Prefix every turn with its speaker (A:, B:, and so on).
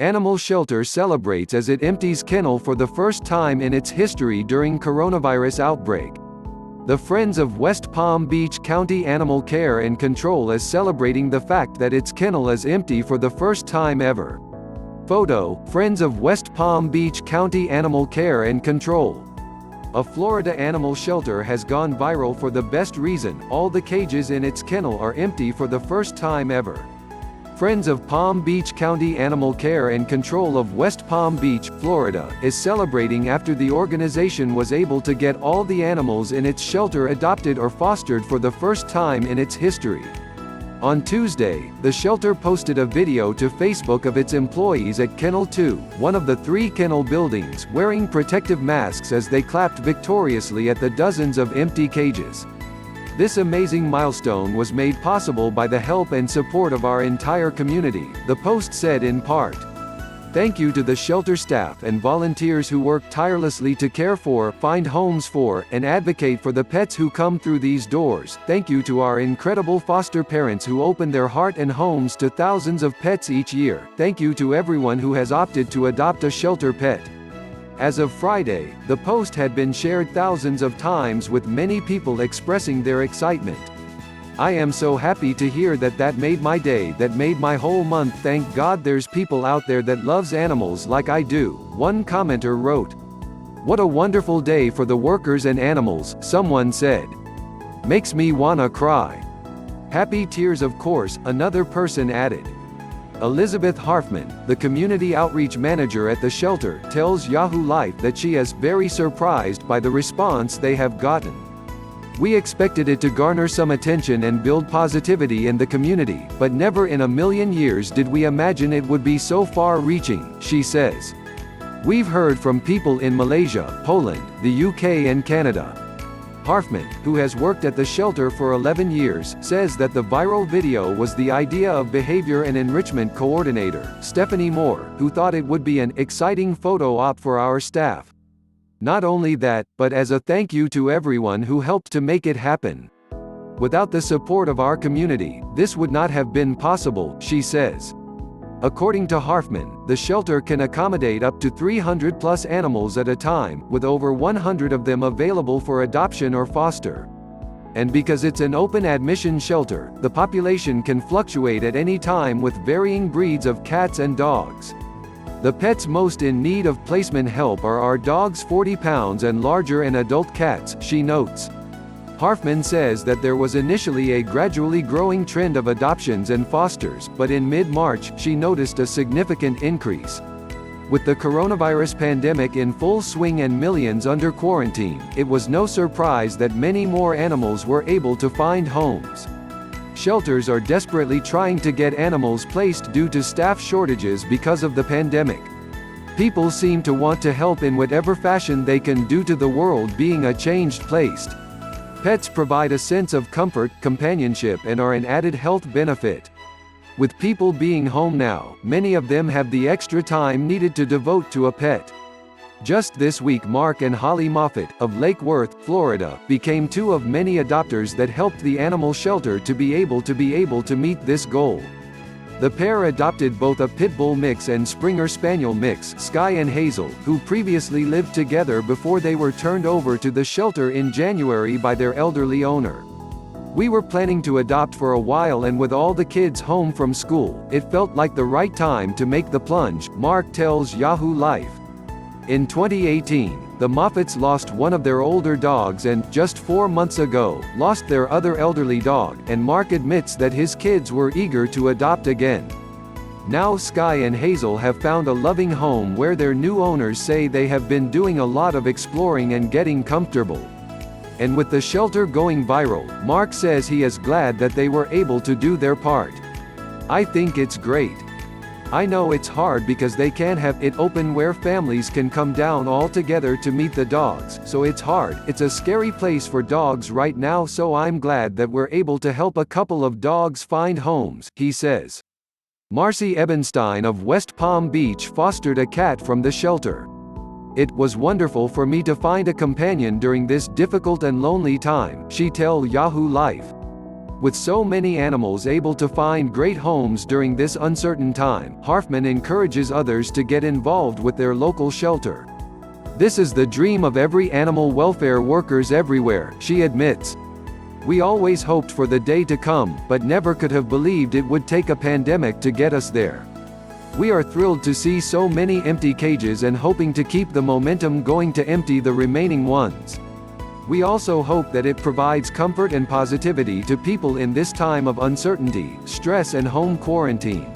A: Animal shelter celebrates as it empties kennel for the first time in its history during coronavirus outbreak. The Friends of West Palm Beach County Animal Care and Control is celebrating the fact that its kennel is empty for the first time ever. Photo, Friends of West Palm Beach County Animal Care and Control. A Florida animal shelter has gone viral for the best reason: all the cages in its kennel are empty for the first time ever. Friends of Palm Beach County Animal Care and Control of West Palm Beach, Florida, is celebrating after the organization was able to get all the animals in its shelter adopted or fostered for the first time in its history. On Tuesday, the shelter posted a video to Facebook of its employees at Kennel 2, one of the 3 kennel buildings, wearing protective masks as they clapped victoriously at the dozens of empty cages. This amazing milestone was made possible by the help and support of our entire community, the post said in part. Thank you to the shelter staff and volunteers who work tirelessly to care for, find homes for, and advocate for the pets who come through these doors. Thank you to our incredible foster parents who open their heart and homes to thousands of pets each year. Thank you to everyone who has opted to adopt a shelter pet. As of Friday, the post had been shared thousands of times with many people expressing their excitement. I am so happy to hear that made my day, that made my whole month. Thank God there's people out there that loves animals like I do, one commenter wrote. What a wonderful day for the workers and animals, someone said. Makes me wanna cry. Happy tears of course, another person added. Elizabeth Harfman, the community outreach manager at the shelter, tells Yahoo Life that she is very surprised by the response they have gotten. We expected it to garner some attention and build positivity in the community, but never in a million years did we imagine it would be so far-reaching, she says. We've heard from people in Malaysia, Poland, the UK and Canada. Harfman, who has worked at the shelter for 11 years, says that the viral video was the idea of behavior and enrichment coordinator, Stephanie Moore, who thought it would be an exciting photo op for our staff. Not only that, but as a thank you to everyone who helped to make it happen. Without the support of our community, this would not have been possible, she says. According to Harfman, the shelter can accommodate up to 300+ animals at a time, with over 100 of them available for adoption or foster. And because it's an open admission shelter, the population can fluctuate at any time with varying breeds of cats and dogs. The pets most in need of placement help are our dogs 40 pounds and larger and adult cats, she notes. Harfman says that there was initially a gradually growing trend of adoptions and fosters, but in mid-March, she noticed a significant increase. With the coronavirus pandemic in full swing and millions under quarantine, it was no surprise that many more animals were able to find homes. Shelters are desperately trying to get animals placed due to staff shortages because of the pandemic. People seem to want to help in whatever fashion they can due to the world being a changed place. Pets provide a sense of comfort, companionship and are an added health benefit. With people being home now, many of them have the extra time needed to devote to a pet. Just this week Mark and Holly Moffat, of Lake Worth, Florida, became 2 of many adopters that helped the animal shelter to be able to meet this goal. The pair adopted both a Pit Bull mix and Springer Spaniel mix, Sky and Hazel, who previously lived together before they were turned over to the shelter in January by their elderly owner. We were planning to adopt for a while, and with all the kids home from school, it felt like the right time to make the plunge, Mark tells Yahoo Life. In 2018, the Moffats lost one of their older dogs and, just 4 months ago, lost their other elderly dog, and Mark admits that his kids were eager to adopt again. Now Sky and Hazel have found a loving home where their new owners say they have been doing a lot of exploring and getting comfortable. And with the shelter going viral, Mark says he is glad that they were able to do their part. I think it's great. I know it's hard because they can't have it open where families can come down all together to meet the dogs, so it's hard. It's a scary place for dogs right now, so I'm glad that we're able to help a couple of dogs find homes, he says. Marcy Ebenstein of West Palm Beach fostered a cat from the shelter. It was wonderful for me to find a companion during this difficult and lonely time, she tells Yahoo Life. With so many animals able to find great homes during this uncertain time, Harfman encourages others to get involved with their local shelter. "This is the dream of every animal welfare workers everywhere," she admits. "We always hoped for the day to come, but never could have believed it would take a pandemic to get us there. We are thrilled to see so many empty cages and hoping to keep the momentum going to empty the remaining ones. We also hope that it provides comfort and positivity to people in this time of uncertainty, stress and home quarantine."